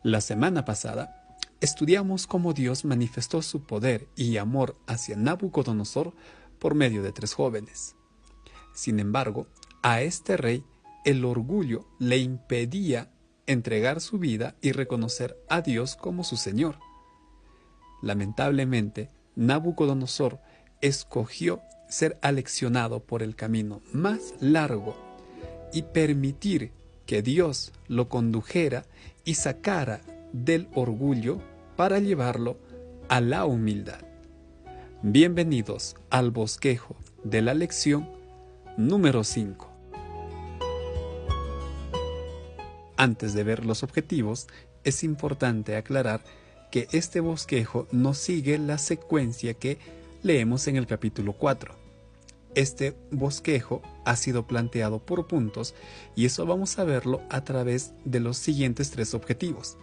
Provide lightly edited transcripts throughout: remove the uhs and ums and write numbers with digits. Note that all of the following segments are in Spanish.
La semana pasada estudiamos cómo Dios manifestó su poder y amor hacia Nabucodonosor por medio de 3 jóvenes. Sin embargo, a este rey el orgullo le impedía entregar su vida y reconocer a Dios como su Señor. Lamentablemente, Nabucodonosor escogió ser aleccionado por el camino más largo y permitir que Dios lo condujera y sacara del orgullo para llevarlo a la humildad. Bienvenidos al bosquejo de la lección número 5. Antes de ver los objetivos, es importante aclarar que este bosquejo no sigue la secuencia que leemos en el capítulo 4. Este bosquejo ha sido planteado por puntos y eso vamos a verlo a través de los siguientes 3 objetivos.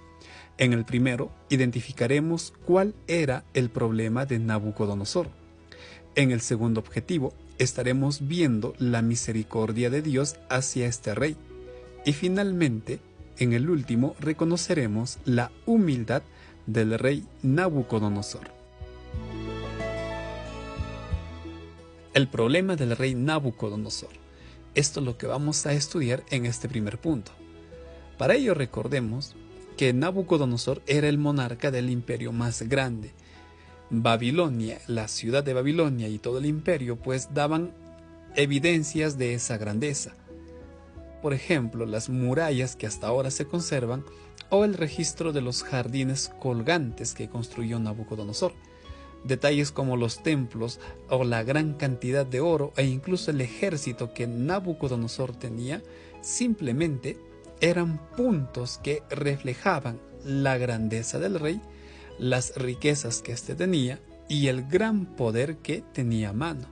En el primero, identificaremos cuál era el problema de Nabucodonosor. En el segundo objetivo, estaremos viendo la misericordia de Dios hacia este rey. Y finalmente, en el último, reconoceremos la humildad del rey Nabucodonosor. El problema del rey Nabucodonosor. Esto es lo que vamos a estudiar en este primer punto. Para ello recordemos que Nabucodonosor era el monarca del imperio más grande. Babilonia, la ciudad de Babilonia y todo el imperio pues daban evidencias de esa grandeza. Por ejemplo, las murallas que hasta ahora se conservan o el registro de los jardines colgantes que construyó Nabucodonosor. Detalles como los templos o la gran cantidad de oro e incluso el ejército que Nabucodonosor tenía simplemente eran puntos que reflejaban la grandeza del rey, las riquezas que éste tenía y el gran poder que tenía a mano.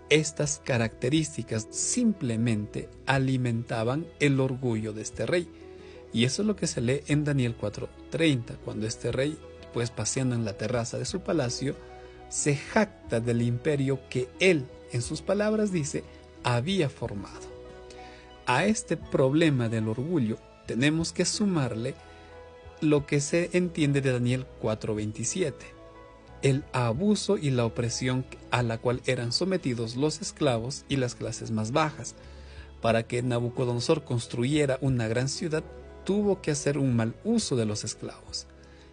Estas características simplemente alimentaban el orgullo de este rey. Y eso es lo que se lee en Daniel 4:30, cuando este rey, pues paseando en la terraza de su palacio, se jacta del imperio que él, en sus palabras dice, había formado. A este problema del orgullo tenemos que sumarle lo que se entiende de Daniel 4:27, el abuso y la opresión a la cual eran sometidos los esclavos y las clases más bajas. Para que Nabucodonosor construyera una gran ciudad, tuvo que hacer un mal uso de los esclavos.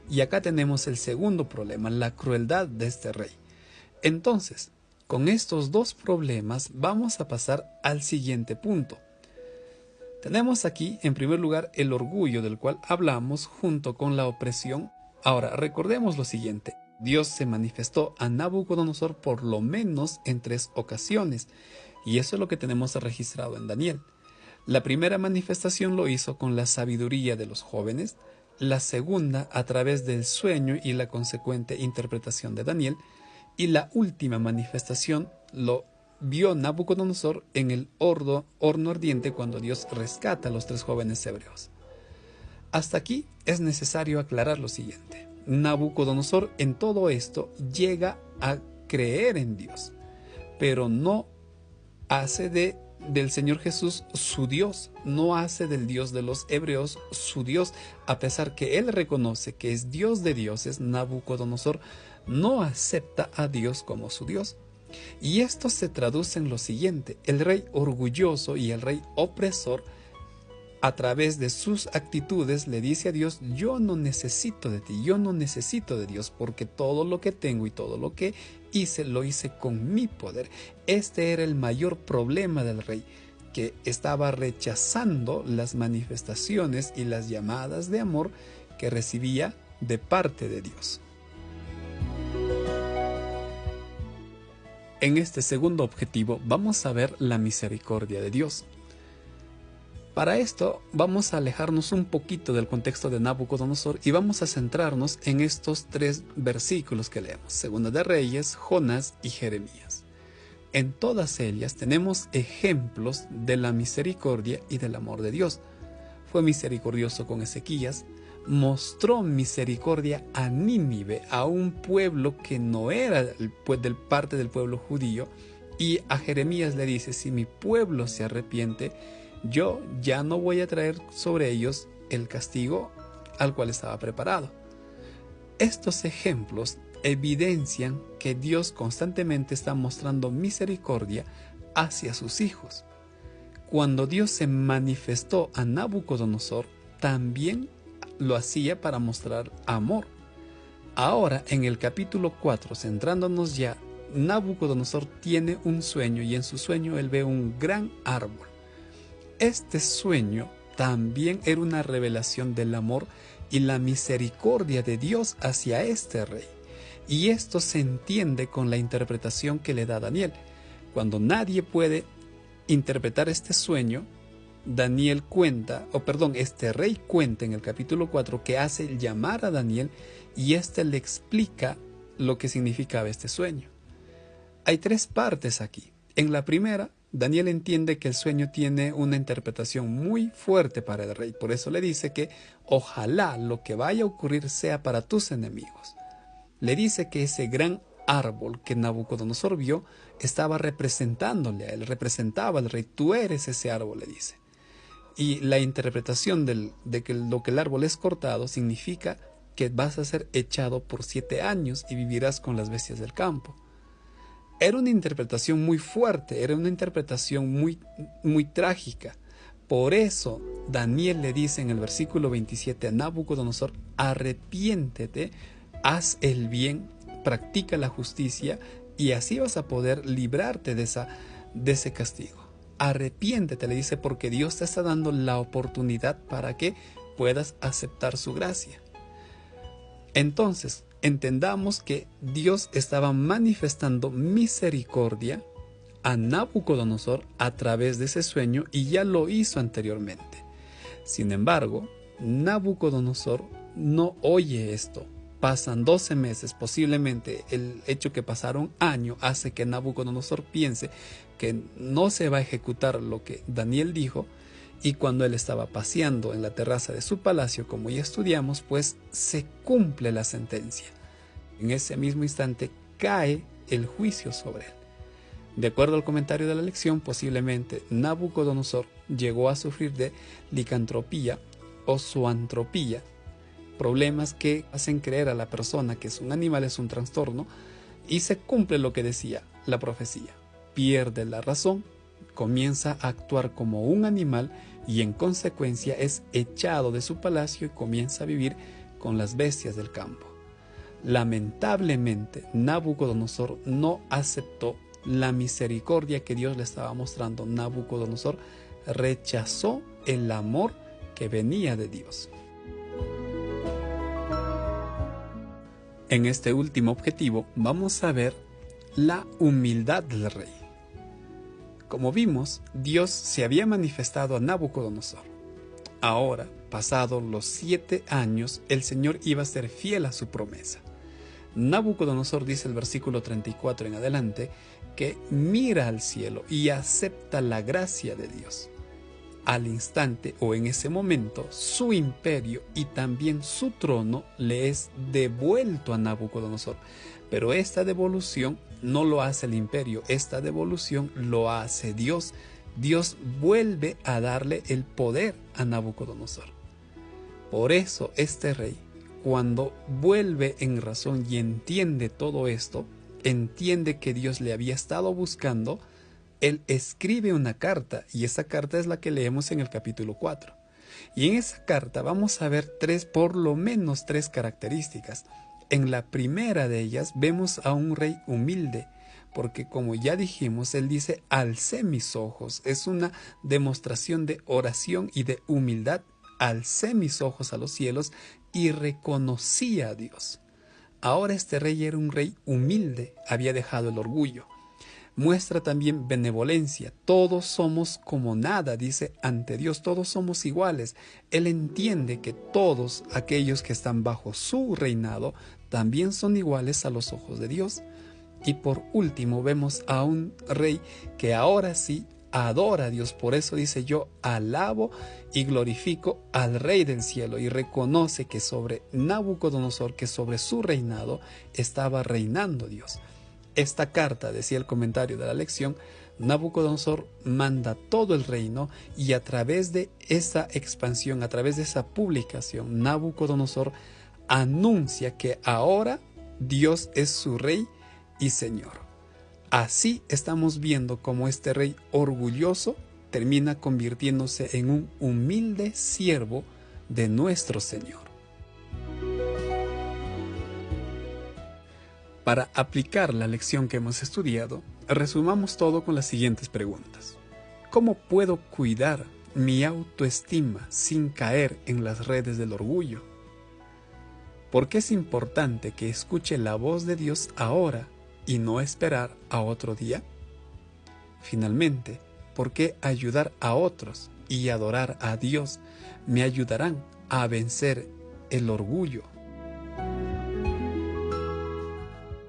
Y acá tenemos el segundo problema, la crueldad de este rey. Entonces, con estos 2 problemas vamos a pasar al siguiente punto. Tenemos aquí, en primer lugar, el orgullo del cual hablamos junto con la opresión. Ahora, recordemos lo siguiente. Dios se manifestó a Nabucodonosor por lo menos en 3 ocasiones. Y eso es lo que tenemos registrado en Daniel. La primera manifestación lo hizo con la sabiduría de los jóvenes, la segunda a través del sueño y la consecuente interpretación de Daniel, y la última manifestación lo vio Nabucodonosor en el horno ardiente cuando Dios rescata a los 3 jóvenes hebreos. Hasta aquí es necesario aclarar lo siguiente. Nabucodonosor en todo esto llega a creer en Dios, pero no hace del Señor Jesús su Dios, no hace del Dios de los hebreos su Dios, a pesar que él reconoce que es Dios de dioses. Nabucodonosor no acepta a Dios como su Dios. Y esto se traduce en lo siguiente: el rey orgulloso y el rey opresor, a través de sus actitudes, le dice a Dios: yo no necesito de ti, yo no necesito de Dios, porque todo lo que tengo y todo lo que hice, lo hice con mi poder. Este era el mayor problema del rey, que estaba rechazando las manifestaciones y las llamadas de amor que recibía de parte de Dios. En este segundo objetivo vamos a ver la misericordia de Dios. Para esto vamos a alejarnos un poquito del contexto de Nabucodonosor y vamos a centrarnos en estos 3 versículos que leemos: Segunda de Reyes, Jonás y Jeremías. En todas ellas tenemos ejemplos de la misericordia y del amor de Dios. Fue misericordioso con Ezequías, mostró misericordia a Nínive, a un pueblo que no era parte del pueblo judío, y a Jeremías le dice: si mi pueblo se arrepiente, yo ya no voy a traer sobre ellos el castigo al cual estaba preparado. Estos ejemplos evidencian que Dios constantemente está mostrando misericordia hacia sus hijos. Cuando Dios se manifestó a Nabucodonosor, también lo hacía para mostrar amor. Ahora, en el capítulo 4, centrándonos ya, Nabucodonosor tiene un sueño y en su sueño él ve un gran árbol. Este sueño también era una revelación del amor y la misericordia de Dios hacia este rey. Y esto se entiende con la interpretación que le da Daniel. Cuando nadie puede interpretar este sueño, este rey cuenta en el capítulo 4 que hace llamar a Daniel y éste le explica lo que significaba este sueño. Hay 3 partes aquí. En la primera, Daniel entiende que el sueño tiene una interpretación muy fuerte para el rey. Por eso le dice que ojalá lo que vaya a ocurrir sea para tus enemigos. Le dice que ese gran árbol que Nabucodonosor vio estaba representándole a él, representaba al rey. Tú eres ese árbol, le dice. Y la interpretación de que lo que el árbol es cortado significa que vas a ser echado por 7 años y vivirás con las bestias del campo. Era una interpretación muy fuerte, era una interpretación muy trágica. Por eso Daniel le dice en el versículo 27 a Nabucodonosor: arrepiéntete, haz el bien, practica la justicia y así vas a poder librarte de ese castigo. Arrepiéntete, le dice, porque Dios te está dando la oportunidad para que puedas aceptar su gracia. Entonces, entendamos que Dios estaba manifestando misericordia a Nabucodonosor a través de ese sueño y ya lo hizo anteriormente. Sin embargo, Nabucodonosor no oye esto. Pasan 12 meses, posiblemente el hecho que pasara un año hace que Nabucodonosor piense que no se va a ejecutar lo que Daniel dijo, y cuando él estaba paseando en la terraza de su palacio, como ya estudiamos, pues se cumple la sentencia. En ese mismo instante cae el juicio sobre él. De acuerdo al comentario de la lección, posiblemente Nabucodonosor llegó a sufrir de licantropía o zoantropía, problemas que hacen creer a la persona que un animal es un trastorno, y se cumple lo que decía la profecía. Pierde la razón, comienza a actuar como un animal y en consecuencia es echado de su palacio y comienza a vivir con las bestias del campo. Lamentablemente, Nabucodonosor no aceptó la misericordia que Dios le estaba mostrando. Nabucodonosor rechazó el amor que venía de Dios. En este último objetivo vamos a ver la humildad del rey. Como vimos, Dios se había manifestado a Nabucodonosor. Ahora, pasados los 7 años, el Señor iba a ser fiel a su promesa. Nabucodonosor dice el versículo 34 en adelante que mira al cielo y acepta la gracia de Dios. Al instante o en ese momento, su imperio y también su trono le es devuelto a Nabucodonosor. Pero esta devolución no lo hace el imperio, esta devolución lo hace Dios. Dios vuelve a darle el poder a Nabucodonosor. Por eso este rey, cuando vuelve en razón y entiende todo esto, entiende que Dios le había estado buscando, él escribe una carta, y esa carta es la que leemos en el capítulo 4. Y en esa carta vamos a ver por lo menos tres características. En la primera de ellas vemos a un rey humilde, porque como ya dijimos, él dice: alcé mis ojos. Es una demostración de oración y de humildad. Alcé mis ojos a los cielos y reconocí a Dios. Ahora este rey era un rey humilde, había dejado el orgullo. Muestra también benevolencia. Todos somos como nada, dice, ante Dios, todos somos iguales. Él entiende que todos aquellos que están bajo su reinado también son iguales a los ojos de Dios. Y por último vemos a un rey que ahora sí adora a Dios. Por eso dice: yo alabo y glorifico al Rey del cielo, y reconoce que sobre Nabucodonosor, que sobre su reinado estaba reinando Dios. esta carta, decía el comentario de la lección, Nabucodonosor manda todo el reino y a través de esa expansión, a través de esa publicación, Nabucodonosor anuncia que ahora Dios es su rey y señor. Así estamos viendo cómo este rey orgulloso termina convirtiéndose en un humilde siervo de nuestro Señor. Para aplicar la lección que hemos estudiado, resumamos todo con las siguientes preguntas. ¿Cómo puedo cuidar mi autoestima sin caer en las redes del orgullo? ¿Por qué es importante que escuche la voz de Dios ahora y no esperar a otro día? Finalmente, ¿por qué ayudar a otros y adorar a Dios me ayudarán a vencer el orgullo?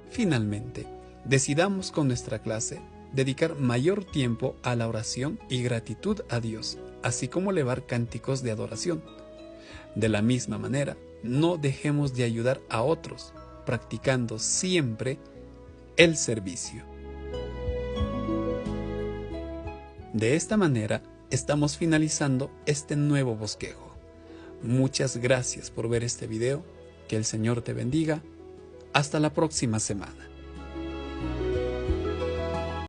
Finalmente, decidamos con nuestra clase dedicar mayor tiempo a la oración y gratitud a Dios, así como elevar cánticos de adoración. De la misma manera, no dejemos de ayudar a otros, practicando siempre el servicio. De esta manera, estamos finalizando este nuevo bosquejo. Muchas gracias por ver este video. Que el Señor te bendiga. Hasta la próxima semana.